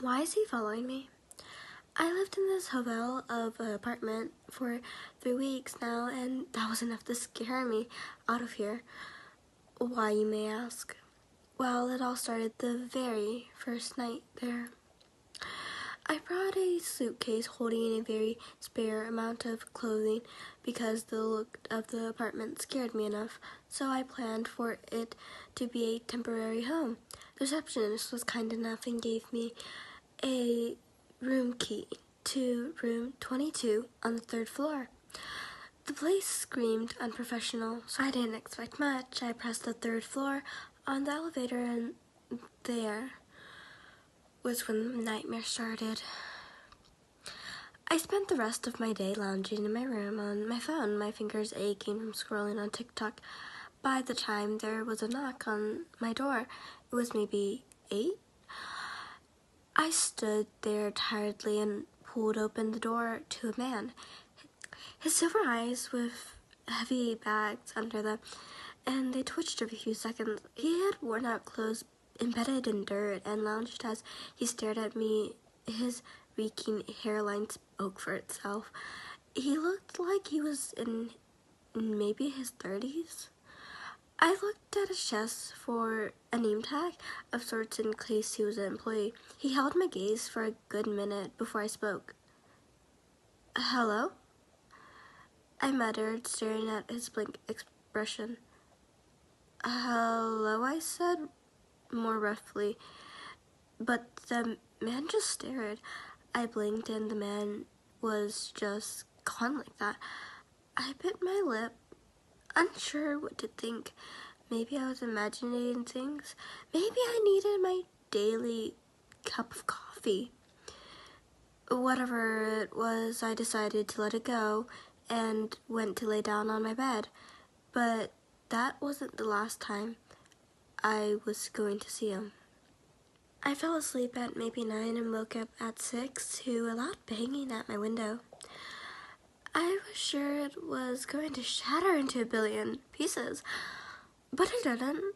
Why is he following me? I lived in this hovel of an apartment for 3 weeks now, and that was enough to scare me out of here. Why, you may ask? Well, it all started the very first night there. I brought a suitcase holding a very spare amount of clothing because the look of the apartment scared me enough, so I planned for it to be a temporary home. The receptionist was kind enough and gave me a room key to room 22 on the 3rd floor. The place screamed unprofessional, so I didn't expect much. I pressed the 3rd floor on the elevator, and there was when the nightmare started. I spent the rest of my day lounging in my room on my phone, my fingers aching from scrolling on TikTok. By the time there was a knock on my door, it was maybe 8. I stood there tiredly and pulled open the door to a man. His silver eyes with heavy bags under them, and they twitched every few seconds. He had worn out clothes embedded in dirt and lounged as he stared at me. His reeking hairline spoke for itself. He looked like he was in maybe his 30s. I looked at his chest for a name tag of sorts in case he was an employee. He held my gaze for a good minute before I spoke. Hello? I muttered, staring at his blank expression. Hello, I said, more roughly, but the man just stared. I blinked and the man was just gone like that. I bit my lip, unsure what to think. Maybe I was imagining things. Maybe I needed my daily cup of coffee. Whatever it was, I decided to let it go and went to lay down on my bed. But that wasn't the last time I was going to see him. I fell asleep at maybe 9 and woke up at 6 to a loud banging at my window. I was sure it was going to shatter into a billion pieces, but it didn't.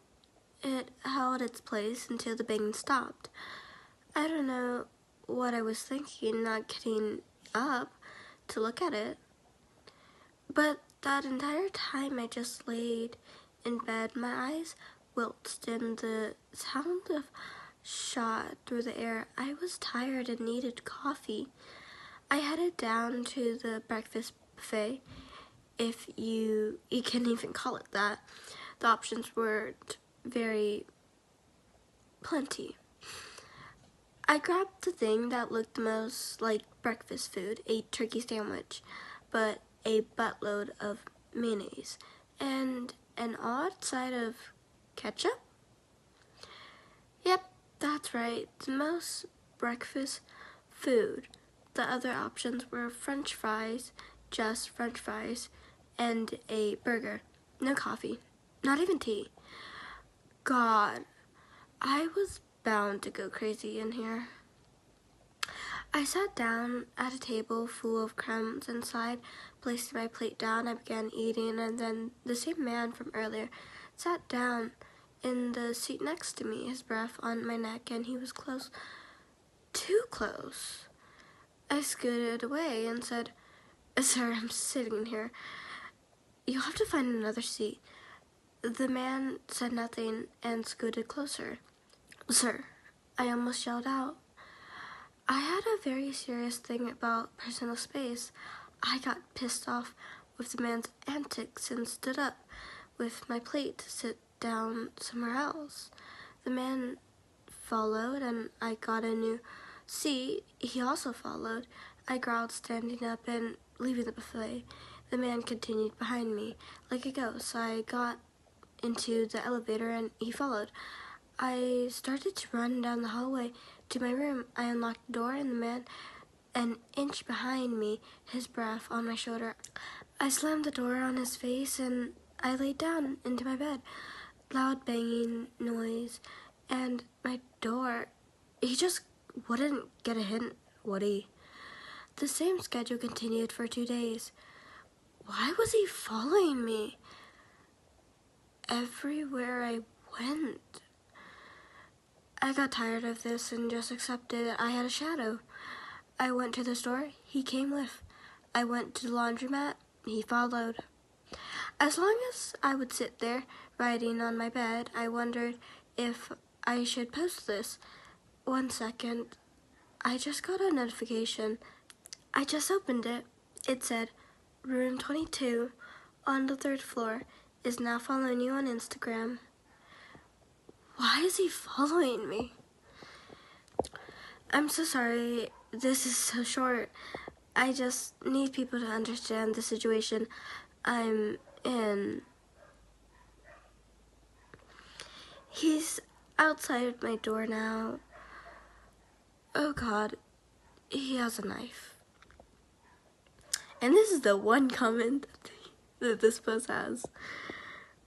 It held its place until the banging stopped. I don't know what I was thinking, not getting up to look at it. But that entire time I just laid in bed, my eyes wilted and the sound of shot through the air. I was tired and needed coffee. I headed down to the breakfast buffet, if you can even call it that. The options weren't very plenty. I grabbed the thing that looked the most like breakfast food, a turkey sandwich, but a buttload of mayonnaise, and an odd side of ketchup? Yep, that's right, the most breakfast food. The other options were French fries, just French fries, and a burger. No coffee, not even tea. God, I was bound to go crazy in here. I sat down at a table full of crumbs and sighed. Placing my plate down, I began eating, and then the same man from earlier sat down in the seat next to me, his breath on my neck, and he was close, too close. I scooted away and said, Sir, I'm sitting here. You'll have to find another seat. The man said nothing and scooted closer. Sir, I almost yelled out. I had a very serious thing about personal space. I got pissed off with the man's antics and stood up with my plate to sit down somewhere else. The man followed and I got a new seat. He also followed. I growled, standing up and leaving the buffet. The man continued behind me like a ghost. I got into the elevator and he followed. I started to run down the hallway to my room. I unlocked the door and the man an inch behind me, his breath on my shoulder. I slammed the door on his face and I laid down into my bed. Loud banging noise and my door. He just wouldn't get a hint, would he? The same schedule continued for 2 days. Why was he following me? Everywhere I went. I got tired of this and just accepted I had a shadow. I went to the store, he came with. I went to the laundromat, he followed. As long as I would sit there, writing on my bed, I wondered if I should post this. 1 second, I just got a notification. I just opened it. It said, Room 22 on the 3rd floor is now following you on Instagram. Why is he following me? I'm so sorry. This is so short. I just need people to understand the situation I'm in. He's outside my door now. Oh God, he has a knife. And this is the one comment that this post has.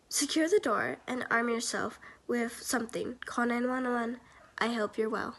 Secure the door and arm yourself with something. Call 911. I hope you're well.